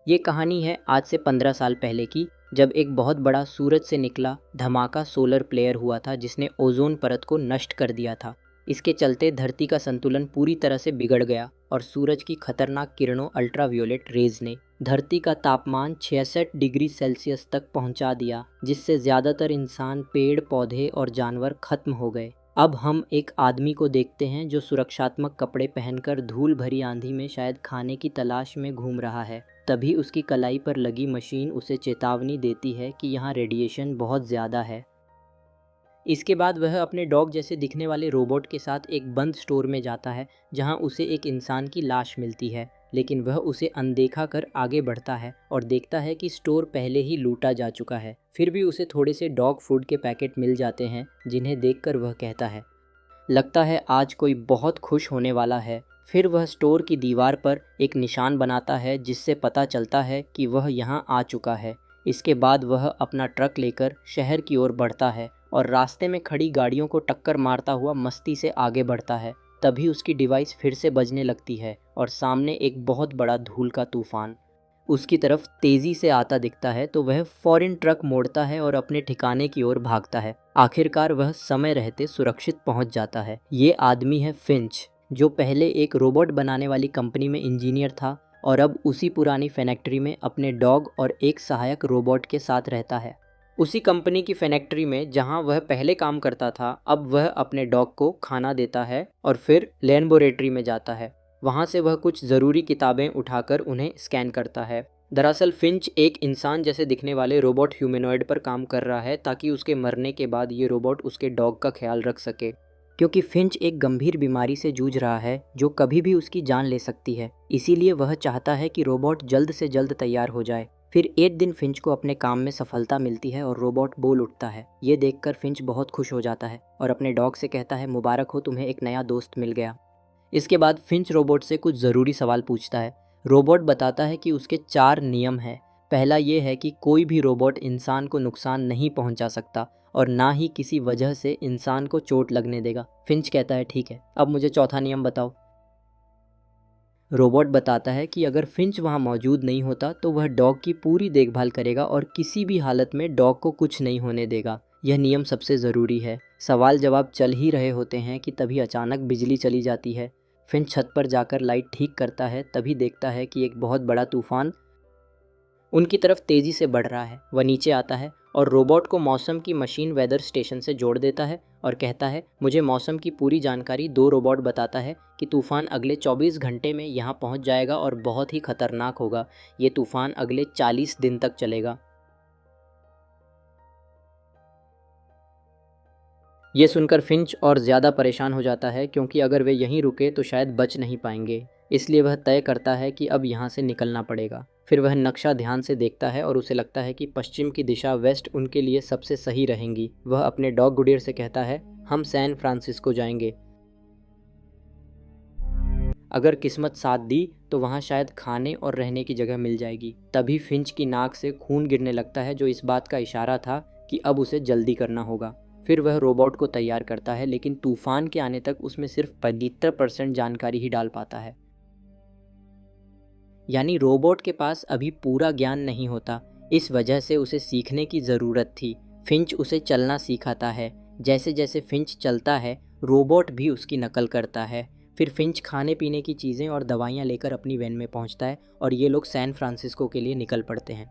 ये कहानी है आज से 15 साल पहले की, जब एक बहुत बड़ा सूरज से निकला धमाका सोलर प्लेयर हुआ था जिसने ओजोन परत को नष्ट कर दिया था। इसके चलते धरती का संतुलन पूरी तरह से बिगड़ गया और सूरज की खतरनाक किरणों अल्ट्रावायोलेट रेज ने धरती का तापमान 66 डिग्री सेल्सियस तक पहुंचा दिया, जिससे ज़्यादातर इंसान, पेड़ पौधे और जानवर खत्म हो गए। अब हम एक आदमी को देखते हैं जो सुरक्षात्मक कपड़े पहनकर धूल भरी आंधी में शायद खाने की तलाश में घूम रहा है। तभी उसकी कलाई पर लगी मशीन उसे चेतावनी देती है कि यहाँ रेडिएशन बहुत ज़्यादा है। इसके बाद वह अपने डॉग जैसे दिखने वाले रोबोट के साथ एक बंद स्टोर में जाता है जहाँ उसे एक इंसान की लाश मिलती है, लेकिन वह उसे अनदेखा कर आगे बढ़ता है और देखता है कि स्टोर पहले ही लूटा जा चुका है। फिर भी उसे थोड़े से डॉग फूड के पैकेट मिल जाते हैं जिन्हें देखकर वह कहता है, लगता है आज कोई बहुत खुश होने वाला है। फिर वह स्टोर की दीवार पर एक निशान बनाता है जिससे पता चलता है कि वह यहाँ आ चुका है। इसके बाद वह अपना ट्रक लेकर शहर की ओर बढ़ता है और रास्ते में खड़ी गाड़ियों को टक्कर मारता हुआ मस्ती से आगे बढ़ता है। तभी उसकी डिवाइस फिर से बजने लगती है और सामने एक बहुत बड़ा धूल का तूफान उसकी तरफ तेज़ी से आता दिखता है, तो वह फौरन ट्रक मोड़ता है और अपने ठिकाने की ओर भागता है। आखिरकार वह समय रहते सुरक्षित पहुंच जाता है। ये आदमी है फिंच, जो पहले एक रोबोट बनाने वाली कंपनी में इंजीनियर था और अब उसी पुरानी फैक्ट्री में अपने डॉग और एक सहायक रोबोट के साथ रहता है। उसी कंपनी की फैक्ट्री में जहां वह पहले काम करता था, अब वह अपने डॉग को खाना देता है और फिर लैबोरेटरी में जाता है। वहां से वह कुछ ज़रूरी किताबें उठाकर उन्हें स्कैन करता है। दरअसल फिंच एक इंसान जैसे दिखने वाले रोबोट ह्यूमैनॉइड पर काम कर रहा है ताकि उसके मरने के बाद ये रोबोट उसके डॉग का ख्याल रख सके, क्योंकि फिंच एक गंभीर बीमारी से जूझ रहा है जो कभी भी उसकी जान ले सकती है। इसीलिए वह चाहता है कि रोबोट जल्द से जल्द तैयार हो जाए। फिर एक दिन फिंच को अपने काम में सफलता मिलती है और रोबोट बोल उठता है। ये देखकर फिंच बहुत खुश हो जाता है और अपने डॉग से कहता है, मुबारक हो, तुम्हें एक नया दोस्त मिल गया। इसके बाद फिंच रोबोट से कुछ ज़रूरी सवाल पूछता है। रोबोट बताता है कि उसके 4 नियम हैं। पहला ये है कि कोई भी रोबोट इंसान को नुकसान नहीं पहुंचा सकता और ना ही किसी वजह से इंसान को चोट लगने देगा। फिंच कहता है, ठीक है, अब मुझे चौथा नियम बताओ। रोबोट बताता है कि अगर फिंच वहाँ मौजूद नहीं होता तो वह डॉग की पूरी देखभाल करेगा और किसी भी हालत में डॉग को कुछ नहीं होने देगा। यह नियम सबसे ज़रूरी है। सवाल जवाब चल ही रहे होते हैं कि तभी अचानक बिजली चली जाती है। फिंच छत पर जाकर लाइट ठीक करता है, तभी देखता है कि एक बहुत बड़ा तूफान उनकी तरफ तेज़ी से बढ़ रहा है। वह नीचे आता है और रोबोट को मौसम की मशीन वेदर स्टेशन से जोड़ देता है और कहता है, मुझे मौसम की पूरी जानकारी दो। रोबोट बताता है कि तूफान अगले 24 घंटे में यहाँ पहुँच जाएगा और बहुत ही खतरनाक होगा। ये तूफान अगले 40 दिन तक चलेगा। ये सुनकर फिंच और ज़्यादा परेशान हो जाता है, क्योंकि अगर वे यहीं रुके तो शायद बच नहीं पाएंगे। इसलिए वह तय करता है कि अब यहाँ से निकलना पड़ेगा। फिर वह नक्शा ध्यान से देखता है और उसे लगता है कि पश्चिम की दिशा वेस्ट उनके लिए सबसे सही रहेंगी। वह अपने डॉग गुडियर से कहता है, हम सैन फ्रांसिस्को जाएंगे। अगर किस्मत साथ दी तो वहाँ शायद खाने और रहने की जगह मिल जाएगी। तभी फिंच की नाक से खून गिरने लगता है, जो इस बात का इशारा था कि अब उसे जल्दी करना होगा। फिर वह रोबोट को तैयार करता है, लेकिन तूफान के आने तक उसमें सिर्फ 75% जानकारी ही डाल पाता है। यानी रोबोट के पास अभी पूरा ज्ञान नहीं होता। इस वजह से उसे सीखने की ज़रूरत थी। फिंच उसे चलना सिखाता है। जैसे जैसे फिंच चलता है, रोबोट भी उसकी नकल करता है। फिर फिंच खाने पीने की चीज़ें और दवाइयाँ लेकर अपनी वैन में पहुँचता है और ये लोग सैन फ्रांसिस्को के लिए निकल पड़ते हैं।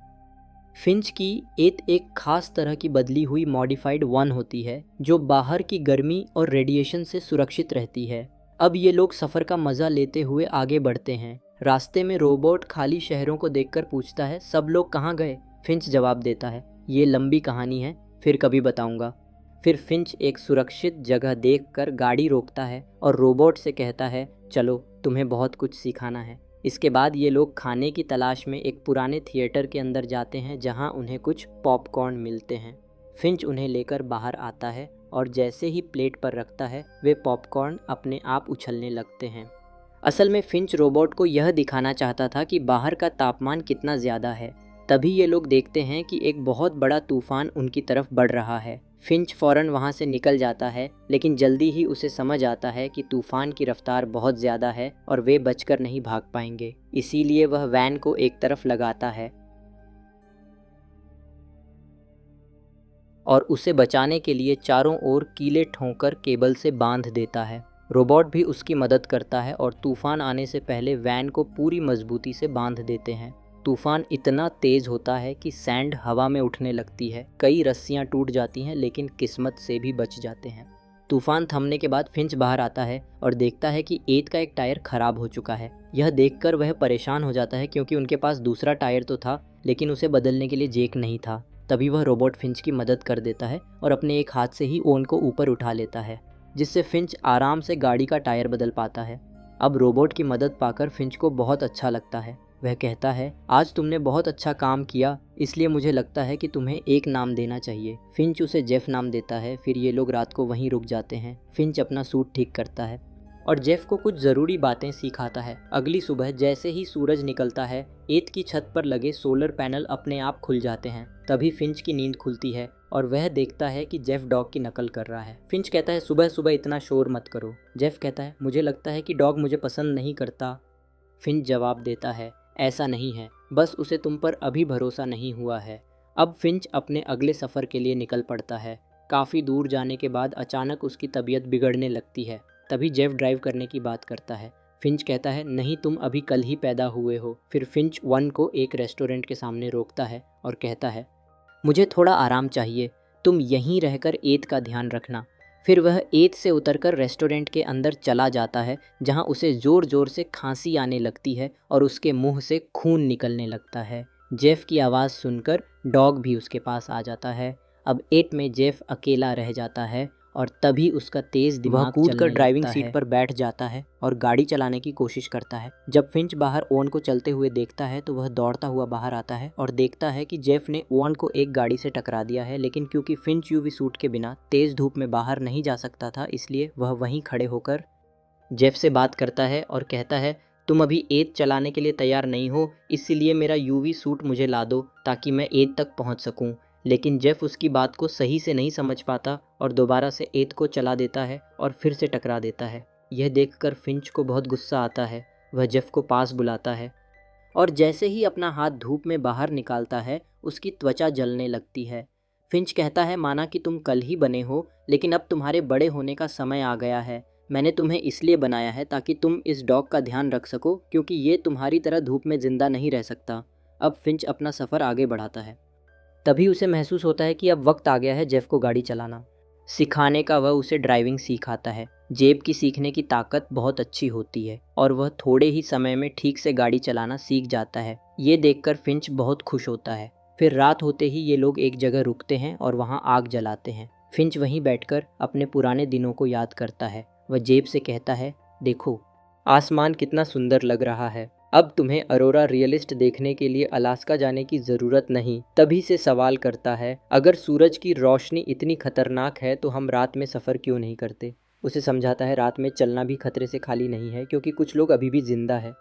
फिंच की एक खास तरह की बदली हुई मॉडिफाइड वन होती है जो बाहर की गर्मी और रेडिएशन से सुरक्षित रहती है। अब ये लोग सफ़र का मज़ा लेते हुए आगे बढ़ते हैं। रास्ते में रोबोट खाली शहरों को देखकर पूछता है, सब लोग कहाँ गए? फिंच जवाब देता है, ये लंबी कहानी है, फिर कभी बताऊंगा। फिर फिंच एक सुरक्षित जगह देखकर गाड़ी रोकता है और रोबोट से कहता है, चलो, तुम्हें बहुत कुछ सिखाना है। इसके बाद ये लोग खाने की तलाश में एक पुराने थिएटर के अंदर जाते हैं जहां उन्हें कुछ पॉपकॉर्न मिलते हैं। फिंच उन्हें लेकर बाहर आता है और जैसे ही प्लेट पर रखता है, वे पॉपकॉर्न अपने आप उछलने लगते हैं। असल में फिंच रोबोट को यह दिखाना चाहता था कि बाहर का तापमान कितना ज़्यादा है। तभी ये लोग देखते हैं कि एक बहुत बड़ा तूफान उनकी तरफ बढ़ रहा है। फिंच फौरन वहाँ से निकल जाता है, लेकिन जल्दी ही उसे समझ आता है कि तूफान की रफ्तार बहुत ज़्यादा है और वे बचकर नहीं भाग पाएंगे। इसीलिए वह वैन को एक तरफ लगाता है और उसे बचाने के लिए चारों ओर कीले ठोंकर केबल से बांध देता है। रोबोट भी उसकी मदद करता है और तूफान आने से पहले वैन को पूरी मजबूती से बांध देते हैं। तूफान इतना तेज होता है कि सैंड हवा में उठने लगती है। कई रस्सियां टूट जाती हैं, लेकिन किस्मत से भी बच जाते हैं। तूफान थमने के बाद फिंच बाहर आता है और देखता है कि एट का एक टायर खराब हो चुका है। यह देखकर वह परेशान हो जाता है, क्योंकि उनके पास दूसरा टायर तो था, लेकिन उसे बदलने के लिए जैक नहीं था। तभी वह रोबोट फिंच की मदद कर देता है और अपने एक हाथ से ही ओवन को ऊपर उठा लेता है, जिससे फिंच आराम से गाड़ी का टायर बदल पाता है। अब रोबोट की मदद पाकर फिंच को बहुत अच्छा लगता है। वह कहता है, आज तुमने बहुत अच्छा काम किया, इसलिए मुझे लगता है कि तुम्हें एक नाम देना चाहिए। फिंच उसे जेफ नाम देता है। फिर ये लोग रात को वहीं रुक जाते हैं। फिंच अपना सूट ठीक करता है और जेफ को कुछ ज़रूरी बातें सिखाता है। अगली सुबह जैसे ही सूरज निकलता है, एट की छत पर लगे सोलर पैनल अपने आप खुल जाते हैं। तभी फिंच की नींद खुलती है और वह देखता है कि जेफ डॉग की नकल कर रहा है। फिंच कहता है, सुबह सुबह इतना शोर मत करो। जेफ कहता है, मुझे लगता है कि डॉग मुझे पसंद नहीं करता। फिंच जवाब देता है, ऐसा नहीं है, बस उसे तुम पर अभी भरोसा नहीं हुआ है। अब फिंच अपने अगले सफ़र के लिए निकल पड़ता है। काफ़ी दूर जाने के बाद अचानक उसकी तबीयत बिगड़ने लगती है। तभी जेफ ड्राइव करने की बात करता है। फिंच कहता है, नहीं, तुम अभी कल ही पैदा हुए हो। फिर फिंच वन को एक रेस्टोरेंट के सामने रोकता है और कहता है, मुझे थोड़ा आराम चाहिए, तुम यहीं रहकर एट का ध्यान रखना। फिर वह एट से उतरकर रेस्टोरेंट के अंदर चला जाता है, जहां उसे ज़ोर ज़ोर से खांसी आने लगती है और उसके मुंह से खून निकलने लगता है। जेफ की आवाज़ सुनकर डॉग भी उसके पास आ जाता है। अब एट में जेफ अकेला रह जाता है और तभी उसका तेज़ दिमाग कूदकर ड्राइविंग सीट पर बैठ जाता है और गाड़ी चलाने की कोशिश करता है। जब फिंच बाहर ओवन को चलते हुए देखता है तो वह दौड़ता हुआ बाहर आता है और देखता है कि जेफ ने ओवन को एक गाड़ी से टकरा दिया है, लेकिन क्योंकि फिंच यूवी सूट के बिना तेज़ धूप में बाहर नहीं जा सकता था, इसलिए वह वहीं खड़े होकर जेफ से बात करता है और कहता है, तुम अभी एट चलाने के लिए तैयार नहीं हो, इसलिए मेरा यूवी सूट मुझे ला दो ताकि मैं एट तक पहुंच सकूं। लेकिन जेफ उसकी बात को सही से नहीं समझ पाता और दोबारा से एट को चला देता है और फिर से टकरा देता है। यह देखकर फिंच को बहुत गुस्सा आता है। वह जेफ को पास बुलाता है और जैसे ही अपना हाथ धूप में बाहर निकालता है, उसकी त्वचा जलने लगती है। फिंच कहता है, माना कि तुम कल ही बने हो, लेकिन अब तुम्हारे बड़े होने का समय आ गया है। मैंने तुम्हें इसलिए बनाया है ताकि तुम इस डॉग का ध्यान रख सको, क्योंकि ये तुम्हारी तरह धूप में जिंदा नहीं रह सकता। अब फिंच अपना सफ़र आगे बढ़ाता है। तभी उसे महसूस होता है कि अब वक्त आ गया है जेफ को गाड़ी चलाना सिखाने का। वह उसे ड्राइविंग सिखाता है। जेब की सीखने की ताकत बहुत अच्छी होती है और वह थोड़े ही समय में ठीक से गाड़ी चलाना सीख जाता है। ये देखकर फिंच बहुत खुश होता है। फिर रात होते ही ये लोग एक जगह रुकते हैं और वहाँ आग जलाते हैं। फिंच वहीं बैठकर अपने पुराने दिनों को याद करता है। वह जेब से कहता है, देखो, आसमान कितना सुंदर लग रहा है। अब तुम्हें अरोरा रियलिस्ट देखने के लिए अलास्का जाने की ज़रूरत नहीं। तभी से सवाल करता है, अगर सूरज की रोशनी इतनी खतरनाक है तो हम रात में सफ़र क्यों नहीं करते। उसे समझाता है, रात में चलना भी खतरे से खाली नहीं है, क्योंकि कुछ लोग अभी भी जिंदा है।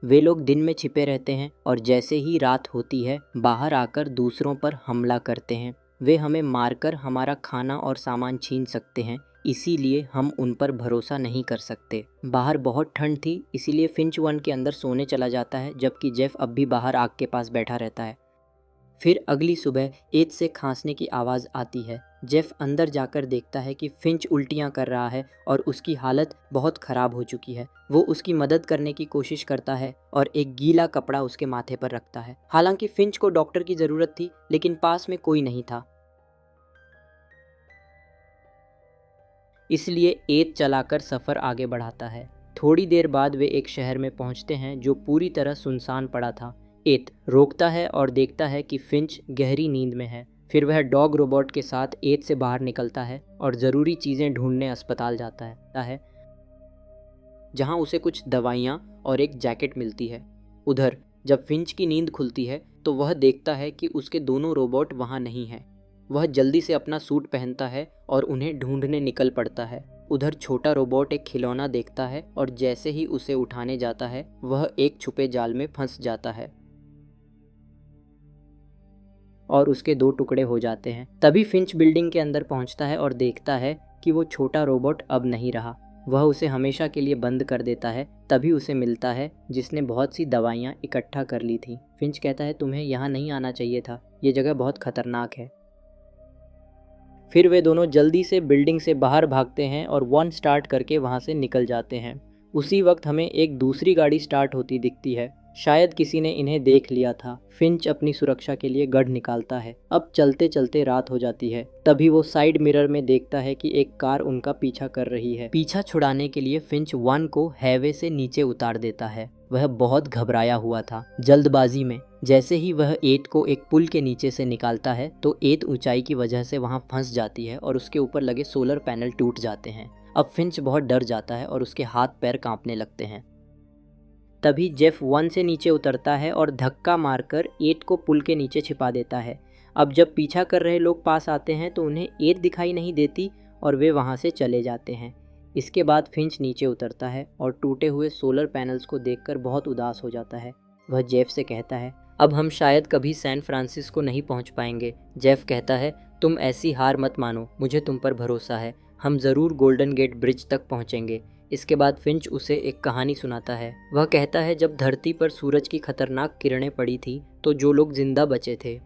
वे लोग दिन में छिपे रहते हैं और जैसे ही रात होती है बाहर आकर दूसरों पर हमला करते हैं। वे हमें मारकर हमारा खाना और सामान छीन सकते हैं, इसीलिए हम उन पर भरोसा नहीं कर सकते। बाहर बहुत ठंड थी, इसीलिए फिंच वन के अंदर सोने चला जाता है, जबकि जेफ अब भी बाहर आग के पास बैठा रहता है। फिर अगली सुबह एट से खांसने की आवाज़ आती है। जेफ अंदर जाकर देखता है कि फिंच उल्टियाँ कर रहा है और उसकी हालत बहुत ख़राब हो चुकी है। वो उसकी मदद करने की कोशिश करता है और एक गीला कपड़ा उसके माथे पर रखता है। हालांकि फिंच को डॉक्टर की ज़रूरत थी, लेकिन पास में कोई नहीं था, इसलिए एट चलाकर सफ़र आगे बढ़ाता है। थोड़ी देर बाद वे एक शहर में पहुंचते हैं जो पूरी तरह सुनसान पड़ा था। एट रोकता है और देखता है कि फिंच गहरी नींद में है। फिर वह डॉग रोबोट के साथ एट से बाहर निकलता है और ज़रूरी चीज़ें ढूंढने अस्पताल जाता है, जहां उसे कुछ दवाइयां और एक जैकेट मिलती है। उधर जब फिंच की नींद खुलती है तो वह देखता है कि उसके दोनों रोबोट वहां नहीं हैं। वह जल्दी से अपना सूट पहनता है और उन्हें ढूंढने निकल पड़ता है। उधर छोटा रोबोट एक खिलौना देखता है और जैसे ही उसे उठाने जाता है वह एक छुपे जाल में फंस जाता है और उसके 2 टुकड़े हो जाते हैं। तभी फिंच बिल्डिंग के अंदर पहुंचता है और देखता है कि वो छोटा रोबोट अब नहीं रहा। वह उसे हमेशा के लिए बंद कर देता है। तभी उसे मिलता है जिसने बहुत सी दवाइयाँ इकट्ठा कर ली थी। फिंच कहता है तुम्हें यहाँ नहीं आना चाहिए था, ये जगह बहुत खतरनाक है। फिर वे दोनों जल्दी से बिल्डिंग से बाहर भागते हैं और 1 स्टार्ट करके वहाँ से निकल जाते हैं। उसी वक्त हमें एक दूसरी गाड़ी स्टार्ट होती दिखती है। शायद किसी ने इन्हें देख लिया था। फिंच अपनी सुरक्षा के लिए गढ़ निकालता है। अब चलते चलते रात हो जाती है। तभी वो साइड मिरर में देखता है कि एक कार उनका पीछा कर रही है। पीछा छुड़ाने के लिए फिंच 1 को हाईवे से नीचे उतार देता है। वह बहुत घबराया हुआ था। जल्दबाजी में जैसे ही वह 8 को एक पुल के नीचे से निकालता है तो 8 ऊंचाई की वजह से वहां फंस जाती है और उसके ऊपर लगे सोलर पैनल टूट जाते हैं। अब फिंच बहुत डर जाता है और उसके हाथ पैर कांपने लगते हैं। तभी जेफ 1 से नीचे उतरता है और धक्का मारकर 8 को पुल के नीचे छिपा देता है। अब जब पीछा कर रहे लोग पास आते हैं तो उन्हें 8 दिखाई नहीं देती और वे वहां से चले जाते हैं। इसके बाद फिंच नीचे उतरता है और टूटे हुए सोलर पैनल्स को देखकर बहुत उदास हो जाता है। वह जेफ से कहता है अब हम शायद कभी सैन फ्रांसिस्को नहीं पहुंच पाएंगे। जेफ कहता है तुम ऐसी हार मत मानो, मुझे तुम पर भरोसा है, हम ज़रूर गोल्डन गेट ब्रिज तक पहुंचेंगे। इसके बाद फिंच उसे एक कहानी सुनाता है। वह कहता है जब धरती पर सूरज की खतरनाक किरणें पड़ी थी तो जो लोग जिंदा बचे थे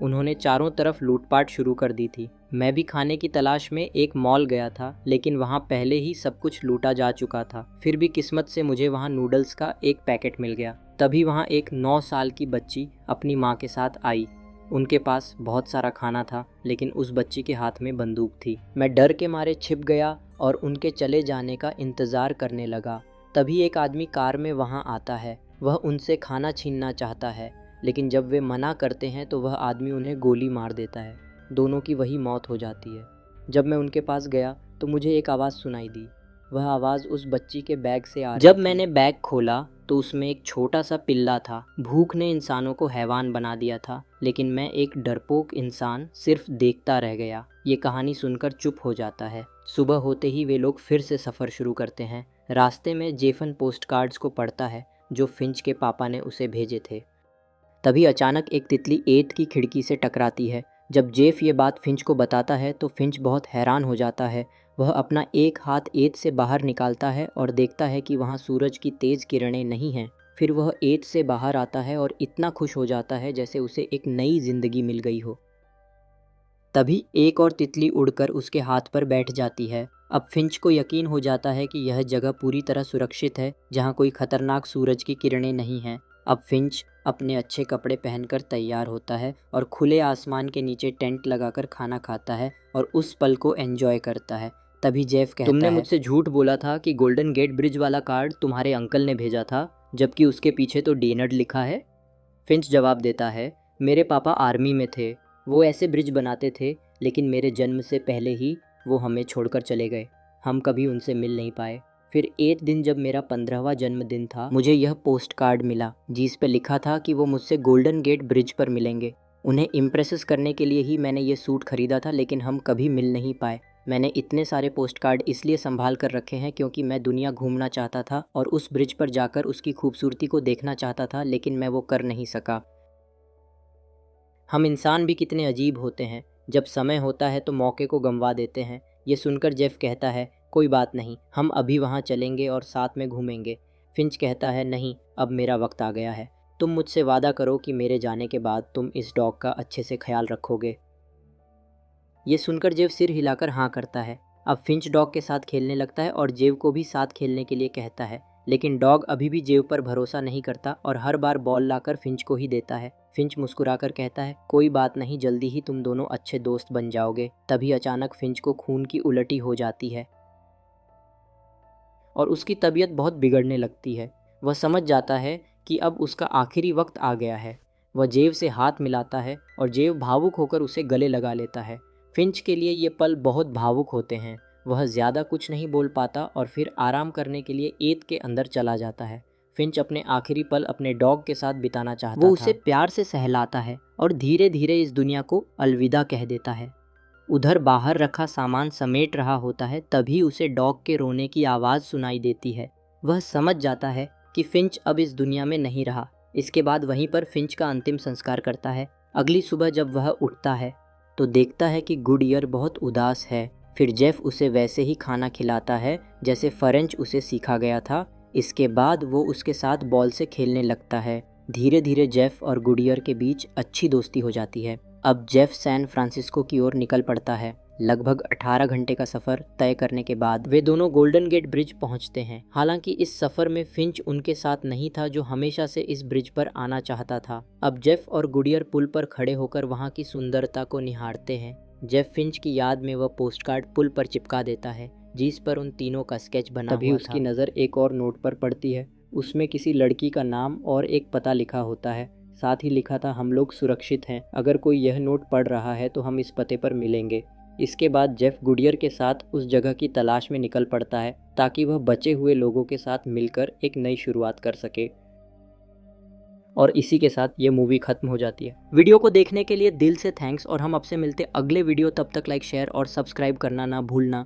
उन्होंने चारों तरफ लूटपाट शुरू कर दी थी। मैं भी खाने की तलाश में एक मॉल गया था, लेकिन वहाँ पहले ही सब कुछ लूटा जा चुका था। फिर भी किस्मत से मुझे वहाँ नूडल्स का एक पैकेट मिल गया। तभी वहाँ एक 9 साल की बच्ची अपनी माँ के साथ आई। उनके पास बहुत सारा खाना था, लेकिन उस बच्ची के हाथ में बंदूक थी। मैं डर के मारे छिप गया और उनके चले जाने का इंतज़ार करने लगा। तभी एक आदमी कार में वहाँ आता है। वह उनसे खाना छीनना चाहता है, लेकिन जब वे मना करते हैं तो वह आदमी उन्हें गोली मार देता है। दोनों की वही मौत हो जाती है। जब मैं उनके पास गया तो मुझे एक आवाज़ सुनाई दी। वह आवाज़ उस बच्ची के बैग से आ रही थी। जब मैंने बैग खोला तो उसमें एक छोटा सा पिल्ला था। भूख ने इंसानों को हैवान बना दिया था, लेकिन मैं एक डरपोक इंसान सिर्फ देखता रह गया। ये कहानी सुनकर चुप हो जाता है। सुबह होते ही वे लोग फिर से सफ़र शुरू करते हैं। रास्ते में जेफन पोस्ट कार्ड्स को पढ़ता है जो फिंच के पापा ने उसे भेजे थे। तभी अचानक एक तितली 8 की खिड़की से टकराती है। जब जेफ ये बात फिंच को बताता है तो फिंच बहुत हैरान हो जाता है। वह अपना एक हाथ 8 से बाहर निकालता है और देखता है कि वहाँ सूरज की तेज़ किरणें नहीं हैं। फिर वह 8 से बाहर आता है और इतना खुश हो जाता है जैसे उसे एक नई जिंदगी मिल गई हो। तभी एक और तितली उड़कर उसके हाथ पर बैठ जाती है। अब फिंच को यकीन हो जाता है कि यह जगह पूरी तरह सुरक्षित है, जहाँ कोई खतरनाक सूरज की किरणें नहीं हैं। अब फिंच अपने अच्छे कपड़े पहनकर तैयार होता है और खुले आसमान के नीचे टेंट लगाकर खाना खाता है और उस पल को एंजॉय करता है। तभी जेफ कहता है तुमने मुझसे झूठ बोला था कि गोल्डन गेट ब्रिज वाला कार्ड तुम्हारे अंकल ने भेजा था, जबकि उसके पीछे तो डेनर्ड लिखा है। फिंच जवाब देता है मेरे पापा आर्मी में थे, वो ऐसे ब्रिज बनाते थे, लेकिन मेरे जन्म से पहले ही वो हमें छोड़कर चले गए। हम कभी उनसे मिल नहीं पाए। फिर एक दिन जब मेरा 15वां जन्मदिन था, मुझे यह पोस्ट कार्ड मिला जिस पे लिखा था कि वो मुझसे गोल्डन गेट ब्रिज पर मिलेंगे। उन्हें इम्प्रेस करने के लिए ही मैंने ये सूट खरीदा था, लेकिन हम कभी मिल नहीं पाए। मैंने इतने सारे पोस्ट कार्ड इसलिए संभाल कर रखे हैं क्योंकि मैं दुनिया घूमना चाहता था और उस ब्रिज पर जाकर उसकी खूबसूरती को देखना चाहता था, लेकिन मैं वो कर नहीं सका। हम इंसान भी कितने अजीब होते हैं, जब समय होता है तो मौके को गंवा देते हैं। ये सुनकर जेफ कहता है कोई बात नहीं, हम अभी वहाँ चलेंगे और साथ में घूमेंगे। फिंच कहता है नहीं, अब मेरा वक्त आ गया है। तुम मुझसे वादा करो कि मेरे जाने के बाद तुम इस डॉग का अच्छे से ख्याल रखोगे। ये सुनकर जेव सिर हिलाकर हाँ करता है। अब फिंच डॉग के साथ खेलने लगता है और जेव को भी साथ खेलने के लिए कहता है, लेकिन डॉग अभी भी जेव पर भरोसा नहीं करता और हर बार बॉल लाकर फिंच को ही देता है। फिंच मुस्कुराकर कहता है कोई बात नहीं, जल्दी ही तुम दोनों अच्छे दोस्त बन जाओगे। तभी अचानक फिंच को खून की उलटी हो जाती है और उसकी तबीयत बहुत बिगड़ने लगती है। वह समझ जाता है कि अब उसका आखिरी वक्त आ गया है। वह जेव से हाथ मिलाता है और जेव भावुक होकर उसे गले लगा लेता है। फिंच के लिए ये पल बहुत भावुक होते हैं। वह ज़्यादा कुछ नहीं बोल पाता और फिर आराम करने के लिए एत के अंदर चला जाता है। फिंच अपने आखिरी पल अपने डॉग के साथ बिताना चाहता था। वो उसे प्यार से सहलाता है और धीरे धीरे इस दुनिया को अलविदा कह देता है। उधर बाहर रखा सामान समेट रहा होता है, तभी उसे डॉग के रोने की आवाज़ सुनाई देती है। वह समझ जाता है कि फिंच अब इस दुनिया में नहीं रहा। इसके बाद वहीं पर फिंच का अंतिम संस्कार करता है। अगली सुबह जब वह उठता है तो देखता है कि गुडईयर बहुत उदास है। फिर जेफ उसे वैसे ही खाना खिलाता है जैसे फ्रेंच उसे सीखा गया था। इसके बाद वो उसके साथ बॉल से खेलने लगता है। धीरे धीरे जेफ और गुडईयर के बीच अच्छी दोस्ती हो जाती है। अब जेफ सैन फ्रांसिस्को की ओर निकल पड़ता है। लगभग 18 घंटे का सफ़र तय करने के बाद वे दोनों गोल्डन गेट ब्रिज पहुंचते हैं। हालांकि इस सफ़र में फिंच उनके साथ नहीं था, जो हमेशा से इस ब्रिज पर आना चाहता था। अब जेफ और गुडईयर पुल पर खड़े होकर वहां की सुंदरता को निहारते हैं। जेफ फिंच की याद में वह पोस्टकार्ड पुल पर चिपका देता है जिस पर उन तीनों का स्केच बना तभी हुआ उसकी था। नज़र एक और नोट पर पड़ती है। उसमें किसी लड़की का नाम और एक पता लिखा होता है। साथ ही लिखा था, हम लोग सुरक्षित हैं, अगर कोई यह नोट पढ़ रहा है तो हम इस पते पर मिलेंगे। इसके बाद जेफ गुडईयर के साथ उस जगह की तलाश में निकल पड़ता है ताकि वह बचे हुए लोगों के साथ मिलकर एक नई शुरुआत कर सके। और इसी के साथ ये मूवी खत्म हो जाती है। वीडियो को देखने के लिए दिल से थैंक्स और हम आपसे मिलते अगले वीडियो। तब तक लाइक, शेयर और सब्सक्राइब करना ना भूलना।